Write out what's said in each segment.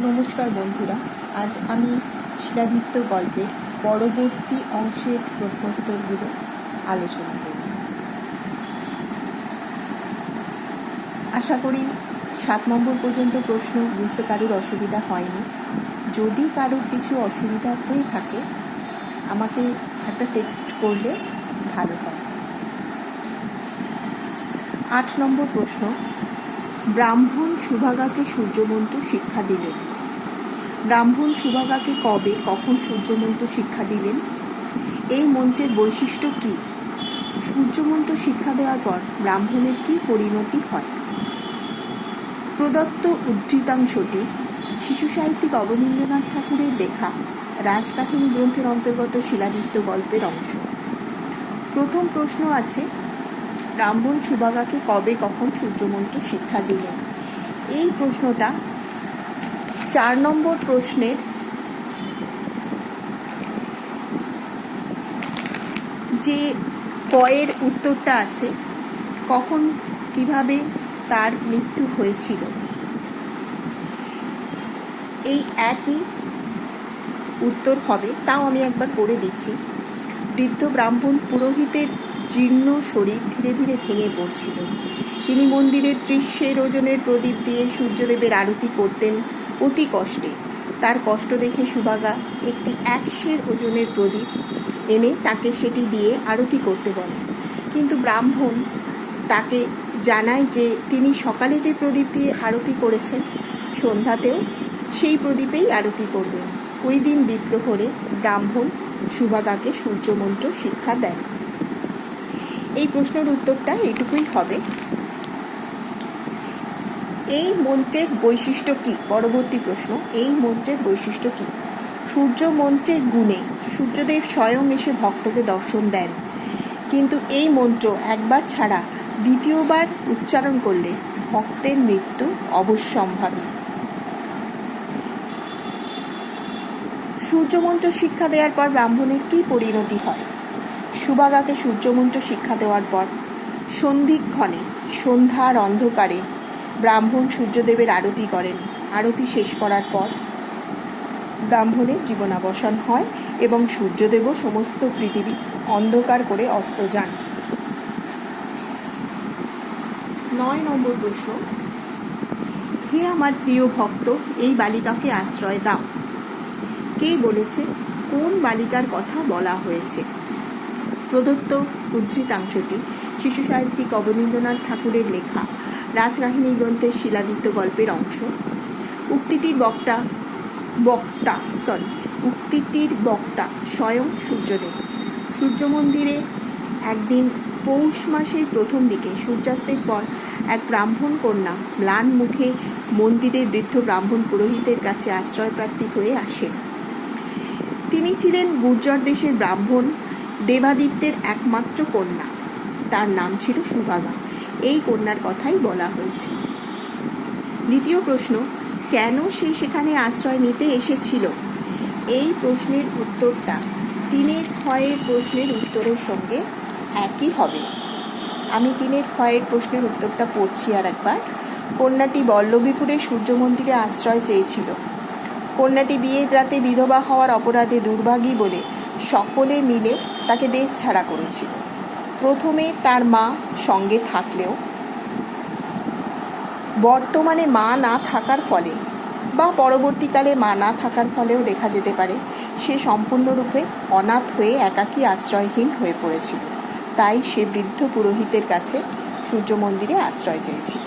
নমস্কার বন্ধুরা, আজ আমি শিলাদিত্য গল্পের পরবর্তী অংশের প্রশ্নোত্তরগুলো আলোচনা করব। আশা করি 7 নম্বর পর্যন্ত প্রশ্ন বুঝতে কারোর অসুবিধা হয়নি। যদি কারোর কিছু অসুবিধা হয়ে থাকে আমাকে একটা টেক্সট করলে ভালো হয়। 8 নম্বর প্রশ্ন, ব্রাহ্মণ সুভাগাকে সূর্যমন্ত্র শিক্ষা দিলেন। ব্রাহ্মণ সুভাগাকে কবে কখন সূর্যমন্ত্র শিক্ষা দিলেন? এই মন্ত্রের বৈশিষ্ট্য কী? সূর্যমন্ত্র শিক্ষা দেওয়ার পর ব্রাহ্মণের কী পরিণতি হয়? প্রদত্ত উদ্ধৃতাংশটি শিশু সাহিত্যিক অবনীন্দ্রনাথ ঠাকুরের লেখা রাজকাহিনী গ্রন্থের অন্তর্গত শিলাদিত্য গল্পের অংশ। প্রথম প্রশ্ন আছে, ব্রাহ্মণ সুভাগাকে কবে কখন সূর্যমন্ত্র শিক্ষা দিলেন? এই প্রশ্নটা 4 নম্বর প্রশ্নের যে কয়ের উত্তরটা আছে, কখন কিভাবে তার মৃত্যু হয়েছিল, এই একই উত্তর হবে। তাও আমি একবার পড়ে দিচ্ছি। বৃদ্ধ ব্রাহ্মণ পুরোহিতের জীর্ণ শরীর ধীরে ধীরে ভেঙে পড়ছিল। তিনি মন্দিরের 30 ওজনের প্রদীপ দিয়ে সূর্যদেবের আরতি করতেন অতি কষ্টে। তার কষ্ট দেখে সুভাগা একটি 100 ওজনের প্রদীপ এনে তাকে সেটি দিয়ে আরতি করতে বলে। কিন্তু ব্রাহ্মণ তাকে জানায় যে তিনি সকালে যে প্রদীপ দিয়ে আরতি করেছেন সন্ধ্যাতেও সেই প্রদীপেই আরতি করবেন। ওই দিন দ্বীপ্রহরে ব্রাহ্মণ সুভাগাকে সূর্যমন্ত্র শিক্ষা দেন। এই প্রশ্নের উত্তরটা এইটুকুই হবে। এই মন্ত্রের বৈশিষ্ট্য কি? পরবর্তী প্রশ্ন, এই মন্ত্রের বৈশিষ্ট্য কি? সূর্য মন্ত্রের গুণে সূর্যদেব স্বয়ং এসে ভক্তকে দর্শন দেন, কিন্তু এই মন্ত্র একবার ছাড়া দ্বিতীয়বার উচ্চারণ করলে ভক্তের মৃত্যু অবশ্যম্ভাবী। সূর্যমন্ত্র শিক্ষা দেওয়ার পর ব্রাহ্মণের কী পরিণতি হয়? সুভাগাকে সূর্যমন্ত্র শিক্ষা দেওয়ার পর সন্ধিক্ষণে সন্ধ্যার অন্ধকারে ব্রাহ্মণ সূর্যদেবের আরতি করেন। আরতি শেষ করার পর ব্রাহ্মণের জীবনাবসান হয় এবং সূর্যদেবও সমস্ত পৃথিবী অন্ধকার করে অস্ত যান। 9 নম্বর প্রশ্ন, হে আমার প্রিয় ভক্ত, এই বালিকাকে আশ্রয় দাও। কে বলেছে? কোন বালিকার কথা বলা হয়েছে? প্রদত্ত উদ্ধৃতাংশটি শিশু সাহিত্যিক অবনীন্দ্রনাথ ঠাকুরের লেখা রাজকাহিনী গ্রন্থের শিলাদিত্য গল্পের অংশ। উক্তিটির বক্তা স্বয়ং সূর্যদেব। সূর্য মন্দিরে একদিন পৌষ মাসের প্রথম দিকে সূর্যাস্তের পর এক ব্রাহ্মণ কন্যা ম্লান মুখে মন্দিরের বৃদ্ধ ব্রাহ্মণ পুরোহিতের কাছে আশ্রয়প্রার্থী হয়ে আসেন। তিনি ছিলেন গুর্জর দেশের ব্রাহ্মণ দেবাদিত্যের একমাত্র কন্যা। তার নাম ছিল সুভাগা। এই কন্যার কথাই বলা হয়েছে। দ্বিতীয় প্রশ্ন, কেন সে সেখানে আশ্রয় নিতে এসেছিল? এই প্রশ্নের উত্তরটা 3 ক্ষয়ের প্রশ্নের উত্তরের সঙ্গে একই হবে। আমি 3 ক্ষয়ের প্রশ্নের উত্তরটা পড়ছি আর একবার। কন্যাটি বল্লভীপুরে সূর্য মন্দিরে আশ্রয় চেয়েছিল। কন্যাটি বিয়ের রাতে বিধবা হওয়ার অপরাধে দুর্ভাগী বলে সকলে মিলে তাকে দেশ ছাড়া করেছিল। প্রথমে তার মা সঙ্গে থাকলেও বর্তমানে মা না থাকার ফলে বা পরবর্তীকালে মা না থাকার ফলেও দেখা যেতে পারে সে সম্পূর্ণরূপে অনাথ হয়ে একাকী আশ্রয়হীন হয়ে পড়েছিল। তাই সে বৃদ্ধ পুরোহিতের কাছে সূর্য মন্দিরে আশ্রয় চেয়েছিল।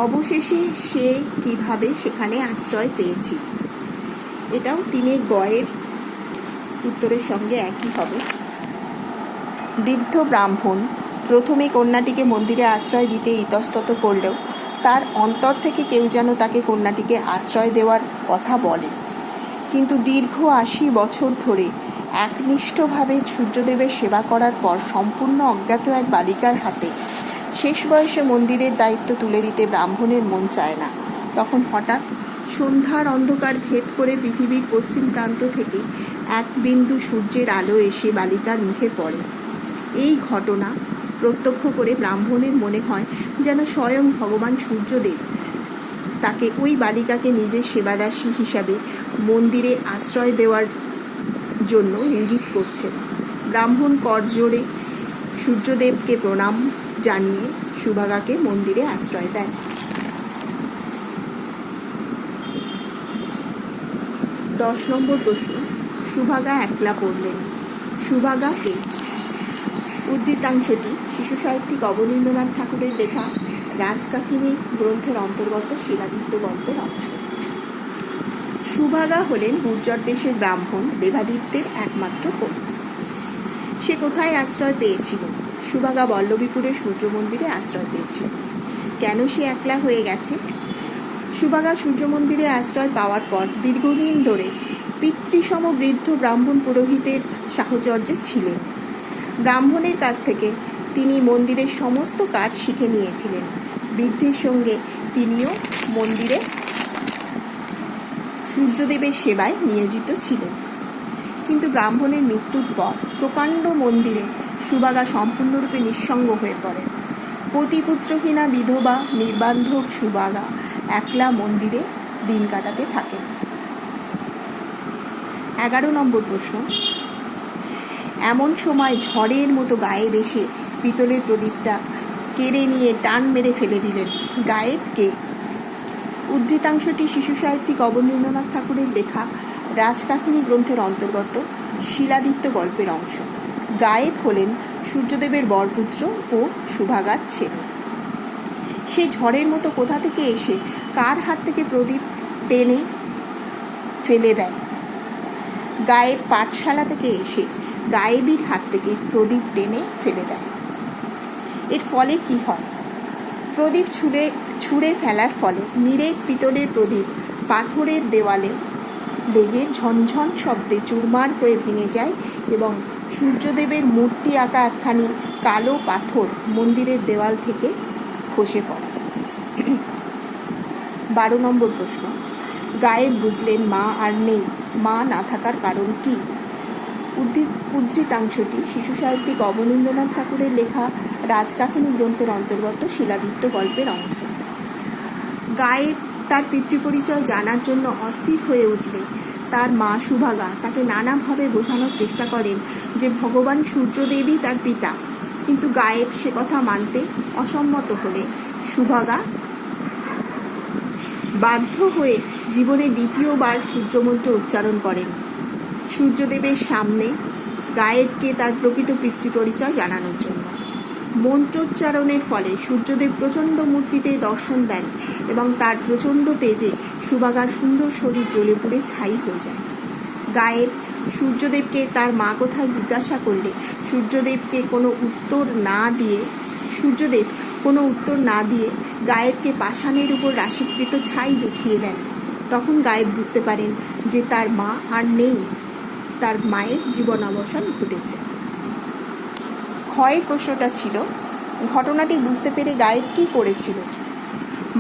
অবশেষে সে কিভাবে সেখানে আশ্রয় পেয়েছিল? এটাও 3 গয়ের উত্তরের সঙ্গে একই হবে। বৃদ্ধ ব্রাহ্মণ প্রথমে কন্যাটিকে মন্দিরে আশ্রয় দিতে ইতস্তত করলেও তার অন্তর থেকে কেউ যেন তাকে কন্যাটিকে আশ্রয় দেওয়ার কথা বলে। কিন্তু দীর্ঘ 80 বছর ধরে একনিষ্ঠভাবে সূর্যদেবের সেবা করার পর সম্পূর্ণ অজ্ঞাত এক বালিকার হাতে শেষ বয়সে মন্দিরের দায়িত্ব তুলে দিতে ব্রাহ্মণের মন চায় না। তখন হঠাৎ সন্ধ্যার অন্ধকার ভেদ করে পৃথিবীর পশ্চিম প্রান্ত থেকে এক বিন্দু সূর্যের আলো এসে বালিকার মুখে পড়ে। এই ঘটনা প্রত্যক্ষ করে ব্রাহ্মণের মনে হয় যেন স্বয়ং ভগবান সূর্যদেব তাকে ওই বালিকাকে নিজের সেবাদাসী হিসাবে মন্দিরে আশ্রয় দেওয়ার জন্য ইঙ্গিত করছেন। ব্রাহ্মণ করজোড়ে সূর্যদেবকে প্রণাম জানিয়ে সুভাগাকে মন্দিরে আশ্রয় দেন। 10 নম্বর প্রশ্ন, সুভাগা একলা পড়লেন। সুভাগা কে? উদ্ধৃতাংশটি শিশু সাহিত্যিক অবনীন্দ্রনাথ ঠাকুরের লেখা রাজকাহিনী গ্রন্থের অন্তর্গত শিলাদিত্য গল্পের অংশ। সুভাগা হলেন গুর্জর দেশের ব্রাহ্মণ দেবাদিত্যের একমাত্র কন্যা। সে কোথায় আশ্রয় পেয়েছিল? সুভাগা বল্লভীপুরের সূর্য মন্দিরে আশ্রয় পেয়েছিল। কেন সে একলা হয়ে গেছে? সুভাগা সূর্য মন্দিরে আশ্রয় পাওয়ার পর দীর্ঘদিন ধরে পিতৃসম বৃদ্ধ ব্রাহ্মণ পুরোহিতের সাহচর্যে ছিলেন। ব্রাহ্মণের কাছ থেকে তিনি মন্দিরের সমস্ত কাজ শিখে নিয়েছিলেন। বৃদ্ধের সঙ্গে তিনিও মন্দিরে সূর্যদেবের সেবায় নিয়োজিত ছিলেন। কিন্তু ব্রাহ্মণের মৃত্যুর পর প্রকাণ্ড মন্দিরে সুভাগা সম্পূর্ণরূপে নিঃসঙ্গ হয়ে পড়েন। পতিপুত্রহীনা বিধবা নির্বান্ধব সুভাগা একলা মন্দিরে দিন কাটাতে থাকেন। 11 নম্বর প্রশ্ন, এমন সময় ঝড়ের মতো গায়েব এসে পিতলের প্রদীপটা কেড়ে নিয়ে টান মেরে ফেলে দিলেন। গায়েব কে? উদ্ধৃতাংশটি শিশু সাহিত্যিক অবনীন্দ্রনাথ ঠাকুরের লেখা রাজকাহিনী গ্রন্থের অন্তর্গত শিলাদিত্য গল্পের অংশ। গায়েব হলেন সূর্যদেবের বরপুত্র ও সুভাগার ছেলে। সে ঝড়ের মতো কোথা থেকে এসে কার হাত থেকে প্রদীপ টেনে ফেলে দেয়? গায়েব পাঠশালা থেকে এসে গায়েবীর হাত থেকে প্রদীপ টেনে ফেলে দেয়। এর ফলে কি হয়? প্রদীপ ছুঁড়ে ফেলার ফলে নিরেট পিতলের প্রদীপ পাথরের দেওয়ালে লেগে ঝনঝন শব্দে চুরমার হয়ে ভেঙে যায় এবং সূর্যদেবের মূর্তি আঁকা একখানি কালো পাথর মন্দিরের দেওয়াল থেকে খসে পড়ে। 12 নম্বর প্রশ্ন, গায়েব বুঝলেন মা আর নেই। মা না থাকার কারণ কি? উদ্ধৃতাংশটি শিশু সাহিত্যিক অবনীন্দ্রনাথ ঠাকুরের লেখা রাজকাহিনী গ্রন্থের অন্তর্গত শিলাদিত্য গল্পের অংশ। গায়েব তার পিতৃপরিচয় জানার জন্য অস্থির হয়ে উঠলে তার মা সুভাগা তাকে নানাভাবে বোঝানোর চেষ্টা করেন যে ভগবান সূর্যদেবই তার পিতা। কিন্তু গায়েব সে কথা মানতে অসম্মত হলে সুভাগা বাধ্য হয়ে জীবনে দ্বিতীয়বার সূর্যমন্ত্র উচ্চারণ করেন সূর্যদেবের সামনে গায়েবকে তার প্রকৃত পিতৃপরিচয় জানানোর জন্য। মন্ত্রোচ্চারণের ফলে সূর্যদেব প্রচণ্ড মূর্তিতে দর্শন দেন এবং তার প্রচণ্ড তেজে সুভাগার সুন্দর শরীর জ্বলে পুড়ে ছাই হয়ে যায়। গায়েব সূর্যদেবকে তার মা কোথায় জিজ্ঞাসা করলে সূর্যদেব কোনো উত্তর না দিয়ে গায়েবকে পাষাণের উপর রাশিকৃত ছাই দেখিয়ে দেন। তখন গায়েব বুঝতে পারেন যে তার মা আর নেই, তার মায়ের জীবনাবসান ঘটেছে। ক্ষয়ের প্রশ্নটা ছিল, ঘটনাটি বুঝতে পেরে গায়েব কী করেছিল?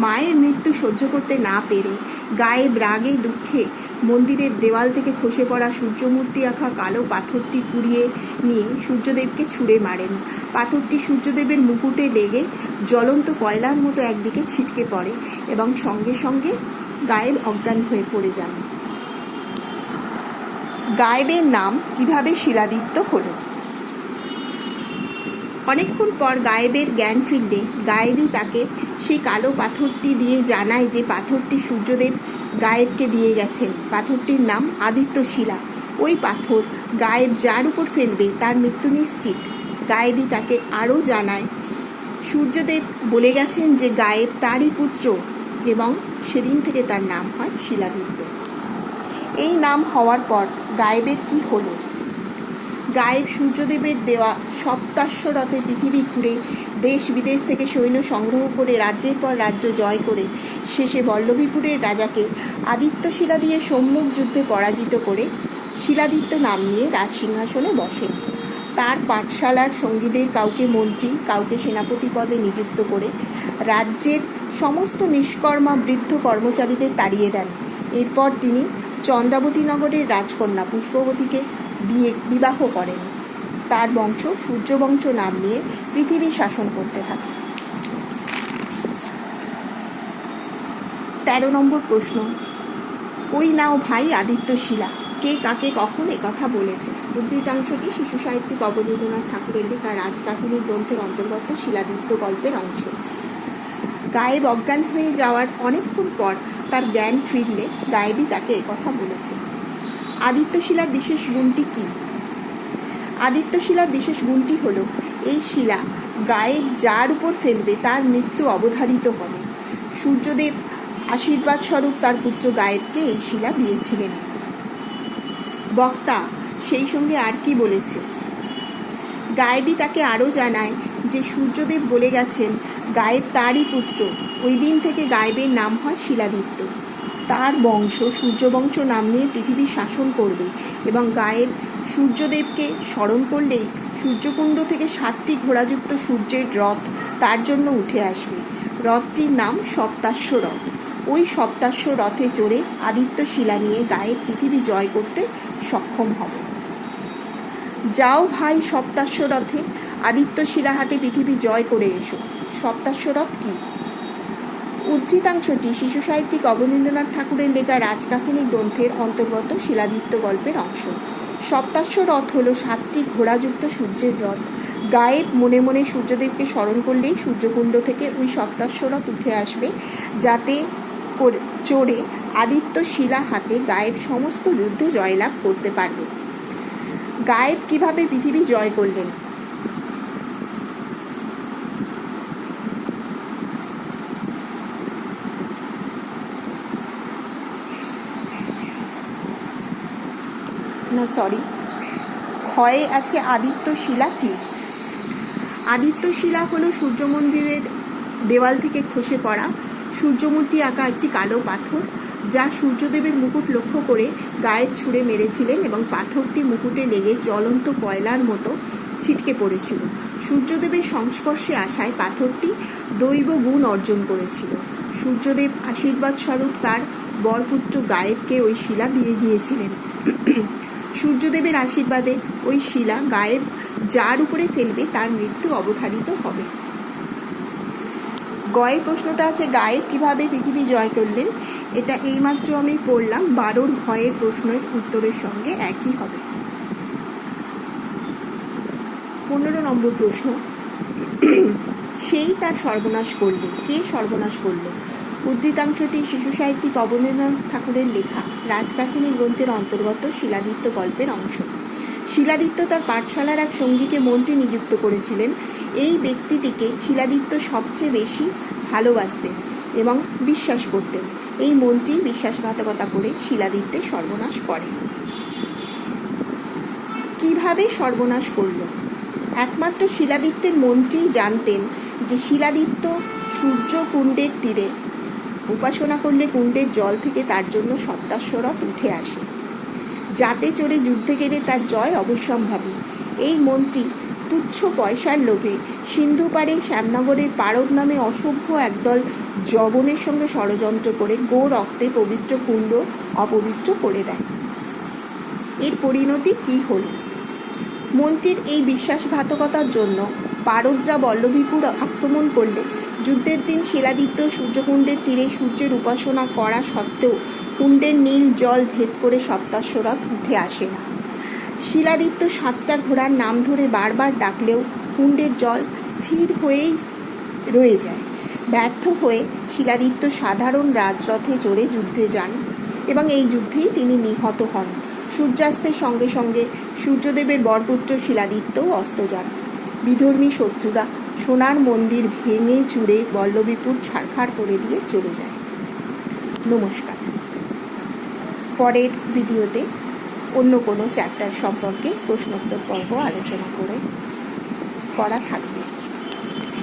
মায়ের মৃত্যু সহ্য করতে না পেরে গায়েব রাগে দুঃখে মন্দিরের দেওয়াল থেকে খসে পড়া সূর্যমূর্তি আঁকা কালো পাথরটি কুড়িয়ে নিয়ে সূর্যদেবকে ছুঁড়ে মারেন। পাথরটি সূর্যদেবের মুকুটে লেগে জ্বলন্ত কয়লার মতো একদিকে ছিটকে পড়ে এবং সঙ্গে সঙ্গে গায়েব অজ্ঞান হয়ে পড়ে যান। গায়েবের নাম কিভাবে শিলাদিত্য হলো? অনেকক্ষণ পর গায়েবের জ্ঞান ফিরলে গায়েবই তাকে সেই কালো পাথরটি দিয়ে জানায় যে পাথরটি সূর্যদেব গায়েবকে দিয়ে গেছেন। পাথরটির নাম আদিত্য শিলা। ওই পাথর গায়েব যার উপর ফেলবে তার মৃত্যু নিশ্চিত। গায়েবই তাকে আরও জানায় সূর্যদেব বলে গেছেন যে গায়েব তারই পুত্র এবং সেদিন থেকে তার নাম হয় শিলাদিত্য। এই নাম হওয়ার পর গায়েবের কি হলো? গায়েব সূর্যদেবের দেওয়া সপ্তাশ্বরথে পৃথিবী ঘুরে দেশ বিদেশ থেকে সৈন্য সংগ্রহ করে রাজ্যের পর রাজ্য জয় করে শেষে বল্লভীপুরের রাজাকে আদিত্য শিলা দিয়ে সম্মুখ যুদ্ধে পরাজিত করে শিলাদিত্য নাম নিয়ে রাজসিংহাসনে বসেন। তার পাঠশালার সঙ্গীদের কাউকে মন্ত্রী, কাউকে সেনাপতি পদে নিযুক্ত করে রাজ্যের সমস্ত নিষ্কর্মা বৃদ্ধ কর্মচারীদের তাড়িয়ে দেন। এরপর তিনি চন্দ্রাবতী নগরের রাজকন্যা পুষ্পবতীকে বিবাহ করেন। তার বংশ সূর্যবংশ নাম নিয়ে পৃথিবী শাসন করতে থাকে। 13 নম্বর প্রশ্ন, ওই নাও ভাই আদিত্য শিলা, কে কাকে কখন একথা বলেছে? উদ্ধৃতাংশটি শিশু সাহিত্যিক অবনীন্দ্রনাথ ঠাকুরের লেখা রাজকাহিনী গ্রন্থের অন্তর্গত শিলাদিত্য গল্পের অংশ। গায়েব অজ্ঞান হয়ে যাওয়ার অনেকক্ষণ পর তার জ্ঞান ফিরলে গায়েবই তাকে একথা বলেছে। আদিত্য শিলার বিশেষ গুণটি কি? আদিত্য শিলার বিশেষ গুণটি হল এই শিলা গায়েব যার উপর ফেলবে তার মৃত্যু অবধারিত হবে। সূর্যদেব আশীর্বাদ স্বরূপ তার পুত্র গায়েবকে এই শিলা দিয়েছিলেন। বক্তা সেই সঙ্গে আর কি বলেছে? গায়েবী তাকে আরও জানায় যে সূর্যদেব বলে গেছেন গায়েব তারই পুত্র। ওই দিন থেকে গায়েবের নাম হয় শিলাদিত্য। তার বংশ সূর্যবংশ নাম নিয়ে পৃথিবী শাসন করবে এবং গায়েব সূর্যদেবকে স্মরণ করলেই সূর্যকুণ্ড থেকে 7টি ঘোড়াযুক্ত সূর্যের রথ তার জন্য উঠে আসবে। রথটির নাম সপ্তাশ্ব রথ। ওই সপ্তাশ্ব রথে চড়ে আদিত্য শিলা নিয়ে গায়েব পৃথিবী জয় করতে সক্ষম হবে। যাও ভাই সপ্তাশ্ব রথে, আদিত্য শিলা হাতে পৃথিবী জয় করে এসো। সপ্তাশ্ব রথ কি? উদ্ধৃতাংশটি শিশু সাহিত্যিক অবনীন্দ্রনাথ ঠাকুরের লেখা রাজকাহিনী গ্রন্থের অন্তর্গত শিলাদিত্য গল্পের অংশ। সপ্তাশ্ব রথ হল 7টি ঘোড়াযুক্ত সূর্যের রথ। গায়েব মনে মনে সূর্যদেবকে স্মরণ করলেই সূর্যকুণ্ড থেকে ওই সপ্তাশ্ব রথ উঠে আসবে, যাতে চড়ে আদিত্য শিলা হাতে গায়েব সমস্ত যুদ্ধে জয়লাভ করতে পারবে। গায়েব কিভাবে পৃথিবী জয় করলেন? ক্ষয়ে আছে আদিত্য শিলা কি? আদিত্য শিলা হলো সূর্য মন্দিরের দেওয়াল থেকে খসে পড়া সূর্যমূর্তি আঁকা একটি কালো পাথর, যা সূর্যদেবের মুকুট লক্ষ্য করে গায়েব ছুঁড়ে মেরেছিলেন এবং পাথরটি মুকুটে লেগে জ্বলন্ত কয়লার মতো ছিটকে পড়েছিল। সূর্যদেবের সংস্পর্শে আসায় পাথরটি দৈব গুণ অর্জন করেছিল। সূর্যদেব আশীর্বাদ স্বরূপ তার বরপুত্র গায়েবকে ওই শিলা দিয়ে গিয়েছিলেন। সূর্যদেবের আশীর্বাদে ওই শিলা গায়েব যার উপরে ফেলবে তার মৃত্যু অবধারিত হবে। গয়ের প্রশ্নটা আছে গায়েব কিভাবে পৃথিবী জয় করলেন। এটা এইমাত্র আমি পড়লাম, 12 ঘয়ের প্রশ্নের উত্তরের সঙ্গে একই হবে। 15 নম্বর প্রশ্ন, সেই তার সর্বনাশ করল। কে সর্বনাশ করল? উদ্ধৃতাংশটি শিশু সাহিত্যিক অবনীন্দ্রনাথ ঠাকুরের লেখা রাজকাহিনী গ্রন্থের অন্তর্গত শিলাদিত্য গল্পের অংশ। শিলাদিত্য তার পাঠশালার এক সঙ্গীকে মন্ত্রী নিযুক্ত করেছিলেন। এই ব্যক্তিটিকে শিলাদিত্য সবচেয়ে বেশি ভালোবাসতেন এবং বিশ্বাস করতেন। এই মন্ত্রী বিশ্বাসঘাতকতা করে শিলাদিত্যের সর্বনাশ করে। কিভাবে সর্বনাশ করল? একমাত্র শিলাদিত্যের মন্ত্রী জানতেন যে শিলাদিত্য সূর্য কুণ্ডের তীরে উপাসনা করলে কুণ্ডের জল থেকে তার জন্য সপ্তাশ্ব রথ উঠে আসে, যাতে চড়ে যুদ্ধে গেলে তার জয় অবশ্যম্ভাবী। এই মন্ত্রী তুচ্ছ পয়সার লোভে সিন্ধু পাড়ে শ্যামনগরের পারদ নামে অসভ্য একদল জবনের সঙ্গে ষড়যন্ত্র করে গো রক্তে পবিত্র কুণ্ড অপবিত্র করে দেয়। এর পরিণতি কি হল? মন্ত্রীর এই বিশ্বাসঘাতকতার জন্য পারদরা বল্লভীপুর আক্রমণ করলে যুদ্ধের দিন শিলাদিত্য সূর্যকুণ্ডের তীরে সূর্যের উপাসনা করা সত্ত্বেও কুণ্ডের নীল জল ভেদ করে সপ্তাশ্ব রথ উঠে আসে না। শিলাদিত্য 7টা ঘোড়ার নাম ধরে বারবার ডাকলেও কুণ্ডের জল স্থির হয়েই রয়ে যায়। ব্যর্থ হয়ে শিলাদিত্য সাধারণ রাজরথে চড়ে যুদ্ধে যান এবং এই যুদ্ধেই তিনি নিহত হন। সূর্যাস্তের সঙ্গে সঙ্গে সূর্যদেবের বরপুত্র শিলাদিত্যও অস্ত যান। বিধর্মী শত্রুরা সোনার মন্দির ভেঙে চুরে বল্লভীপুর ছাড়খাড় করে দিয়ে চলে যায়। নমস্কার। পরের ভিডিওতে অন্য কোনো চ্যাপ্টার সম্পর্কে প্রশ্নোত্তর পর্ব আলোচনা করা থাকবে।